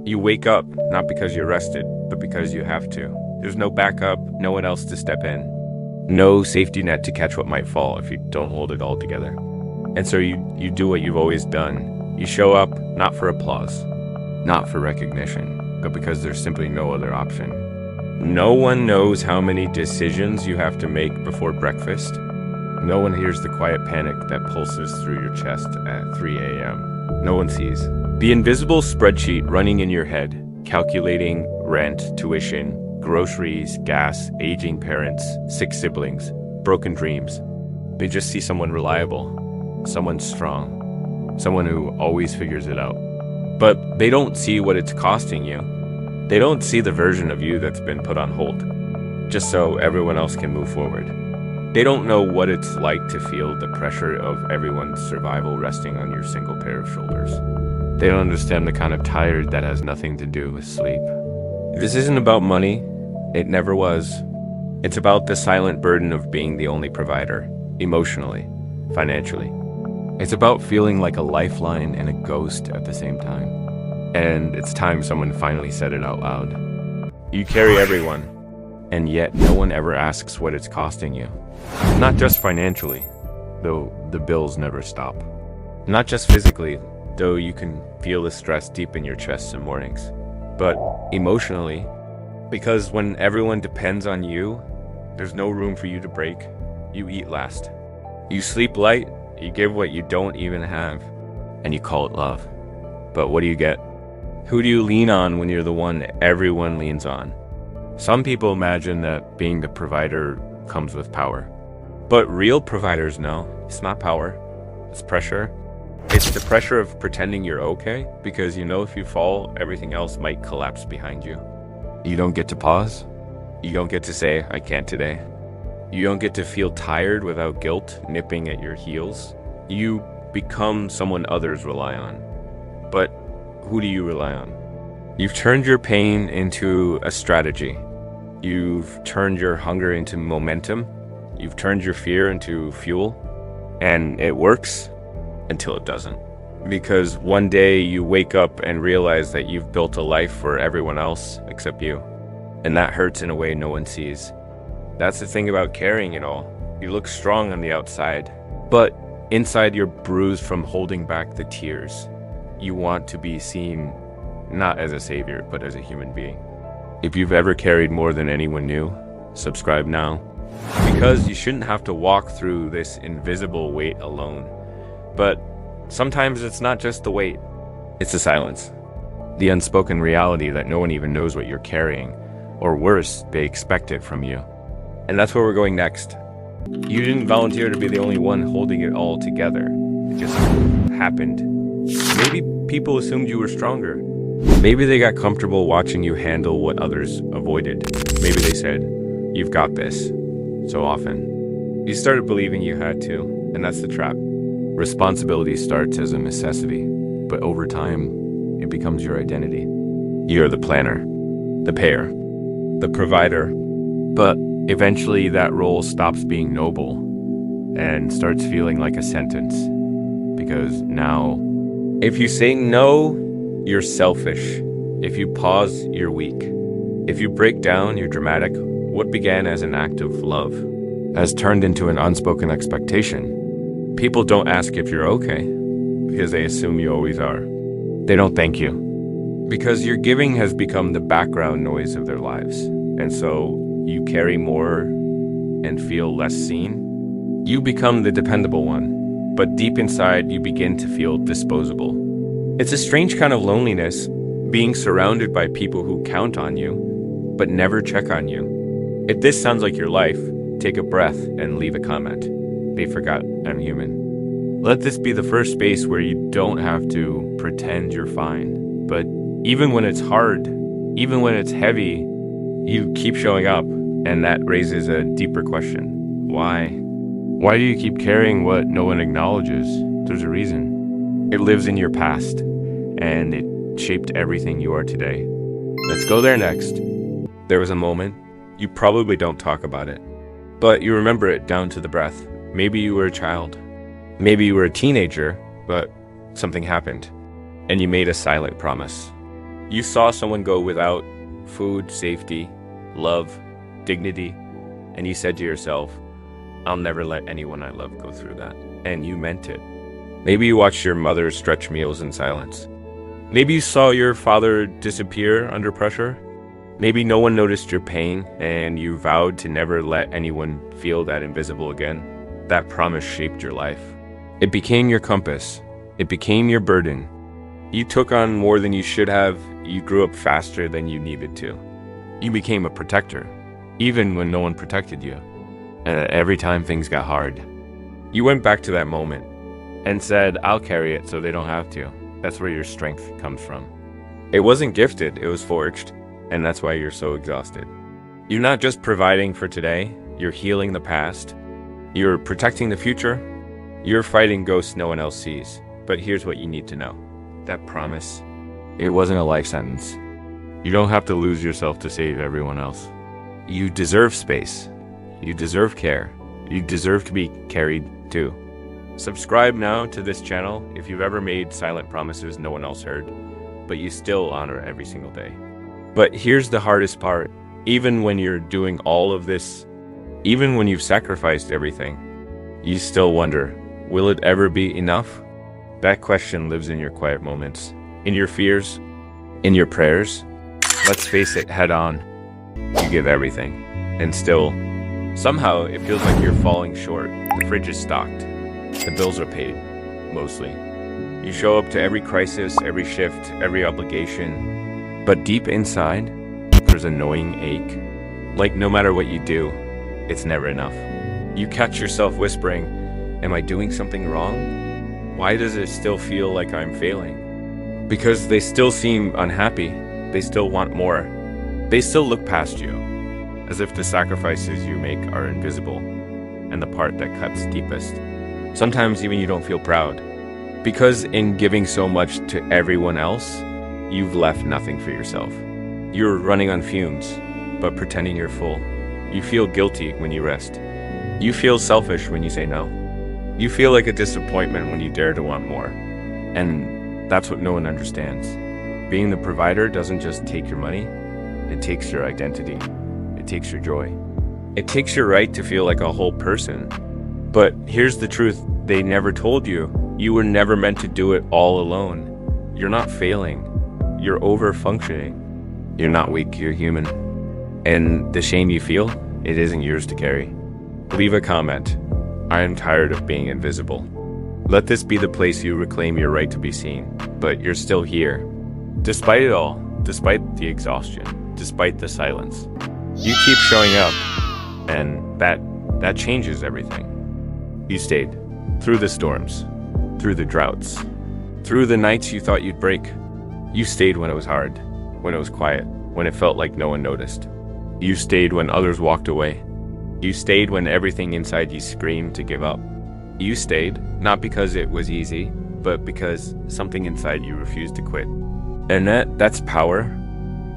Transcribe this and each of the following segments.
You wake up, not because you're rested, but because you have to. There's no backup, no one else to step in. No safety net to catch what might fall if you don't hold it all together. And so you do what you've always done. You show up, not for applause, not for recognition, but because there's simply no other option. No one knows how many decisions you have to make before breakfast. No one hears the quiet panic that pulses through your chest at 3 a.m. No one sees. The invisible spreadsheet running in your head, calculating rent, tuition, groceries, gas, aging parents, sick siblings, broken dreams. They just see someone reliable, someone strong, someone who always figures it out. But they don't see what it's costing you. They don't see the version of you that's been put on hold, just so everyone else can move forward. They don't know what it's like to feel the pressure of everyone's survival resting on your single pair of shoulders. They don't understand the kind of tired that has nothing to do with sleep. This isn't about money. It never was. It's about the silent burden of being the only provider, emotionally, financially. It's about feeling like a lifeline and a ghost at the same time. And it's time someone finally said it out loud. You carry everyone, and yet no one ever asks what it's costing you. Not just financially, though the bills never stop. Not just physically, though you can feel the stress deep in your chest some mornings. But emotionally, because when everyone depends on you, there's no room for you to break. You eat last. You sleep light, you give what you don't even have, and you call it love. But what do you get? Who do you lean on when you're the one everyone leans on? Some people imagine that being the provider comes with power. But real providers know it's not power, it's pressure. It's the pressure of pretending you're okay, because you know if you fall, everything else might collapse behind you. You don't get to pause. You don't get to say, I can't today. You don't get to feel tired without guilt nipping at your heels. You become someone others rely on. But who do you rely on? You've turned your pain into a strategy. You've turned your hunger into momentum. You've turned your fear into fuel. And it works until it doesn't. Because one day you wake up and realize that you've built a life for everyone else except you. And that hurts in a way no one sees. That's the thing about carrying it all. You look strong on the outside, but inside you're bruised from holding back the tears. You want to be seen not as a savior, but as a human being. If you've ever carried more than anyone knew, subscribe now. Because you shouldn't have to walk through this invisible weight alone. But sometimes it's not just the weight, it's the silence. The unspoken reality that no one even knows what you're carrying, or worse, they expect it from you. And that's where we're going next. You didn't volunteer to be the only one holding it all together. It just happened. Maybe people assumed you were stronger. Maybe they got comfortable watching you handle what others avoided. Maybe they said, you've got this, so often. You started believing you had to, and that's the trap. Responsibility starts as a necessity, but over time, it becomes your identity. You're the planner, the payer, the provider, but eventually that role stops being noble and starts feeling like a sentence. Because now, if you say no, you're selfish. If you pause, you're weak. If you break down, you're dramatic. What began as an act of love has turned into an unspoken expectation. People don't ask if you're okay because they assume you always are. They don't thank you because your giving has become the background noise of their lives. And so you carry more and feel less seen. You become the dependable one, but deep inside you begin to feel disposable. It's a strange kind of loneliness, being surrounded by people who count on you, but never check on you. If this sounds like your life, take a breath and leave a comment. They forgot I'm human. Let this be the first space where you don't have to pretend you're fine. But even when it's hard, even when it's heavy, you keep showing up, and that raises a deeper question. Why? Why do you keep carrying what no one acknowledges? There's a reason. It lives in your past, and it shaped everything you are today. Let's go there next. There was a moment, you probably don't talk about it, but you remember it down to the breath. Maybe you were a child. Maybe you were a teenager, but something happened, and you made a silent promise. You saw someone go without food, safety, love, dignity, and you said to yourself, I'll never let anyone I love go through that. And you meant it. Maybe you watched your mother stretch meals in silence. Maybe you saw your father disappear under pressure. Maybe no one noticed your pain and you vowed to never let anyone feel that invisible again. That promise shaped your life. It became your compass. It became your burden. You took on more than you should have. You grew up faster than you needed to. You became a protector, even when no one protected you. Every time things got hard, you went back to that moment and said, I'll carry it so they don't have to. That's where your strength comes from. It wasn't gifted, it was forged. And that's why you're so exhausted. You're not just providing for today, you're healing the past. You're protecting the future. You're fighting ghosts no one else sees. But here's what you need to know. That promise, it wasn't a life sentence. You don't have to lose yourself to save everyone else. You deserve space. You deserve care. You deserve to be carried too. Subscribe now to this channel if you've ever made silent promises no one else heard, but you still honor every single day. But here's the hardest part. Even when you're doing all of this, even when you've sacrificed everything, you still wonder, will it ever be enough? That question lives in your quiet moments, in your fears, in your prayers. Let's face it head on. You give everything, and still, somehow it feels like you're falling short. The fridge is stocked. The bills are paid, mostly. You show up to every crisis, every shift, every obligation. But deep inside, there's a gnawing ache. Like no matter what you do, it's never enough. You catch yourself whispering, am I doing something wrong? Why does it still feel like I'm failing? Because they still seem unhappy. They still want more. They still look past you, as if the sacrifices you make are invisible, and the part that cuts deepest. Sometimes even you don't feel proud. Because in giving so much to everyone else, you've left nothing for yourself. You're running on fumes, but pretending you're full. You feel guilty when you rest. You feel selfish when you say no. You feel like a disappointment when you dare to want more. And that's what no one understands. Being the provider doesn't just take your money, it takes your identity. It takes your joy. It takes your right to feel like a whole person. But here's the truth they never told you. You were never meant to do it all alone. You're not failing. You're over-functioning. You're not weak, you're human. And the shame you feel, it isn't yours to carry. Leave a comment. I am tired of being invisible. Let this be the place you reclaim your right to be seen. But you're still here. Despite it all, despite the exhaustion, despite the silence, you keep showing up. And that changes everything. You stayed. Through the storms. Through the droughts. Through the nights you thought you'd break. You stayed when it was hard, when it was quiet, when it felt like no one noticed. You stayed when others walked away. You stayed when everything inside you screamed to give up. You stayed, not because it was easy, but because something inside you refused to quit. And that's power.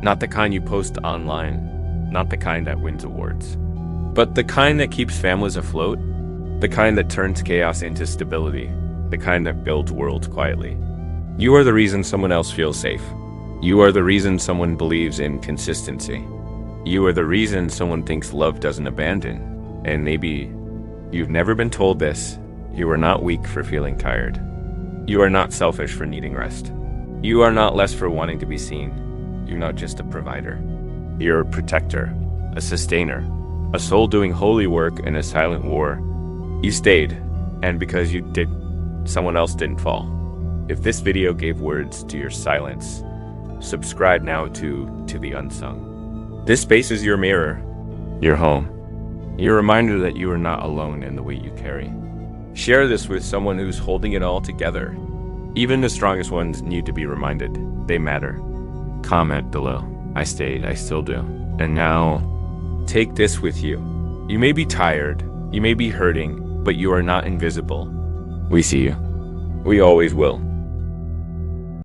Not the kind you post online, not the kind that wins awards, but the kind that keeps families afloat, the kind that turns chaos into stability, the kind that builds worlds quietly. You are the reason someone else feels safe. You are the reason someone believes in consistency. You are the reason someone thinks love doesn't abandon. And maybe you've never been told this. You are not weak for feeling tired. You are not selfish for needing rest. You are not less for wanting to be seen. You're not just a provider. You're a protector, a sustainer, a soul doing holy work in a silent war. You stayed, and because you did, someone else didn't fall. If this video gave words to your silence, subscribe now to The Unsung. This space is your mirror, your home, your reminder that you are not alone in the weight you carry. Share this with someone who's holding it all together. Even the strongest ones need to be reminded. They matter. Comment below. I stayed, I still do. And now, take this with you. You may be tired, you may be hurting, but you are not invisible. We see you. We always will.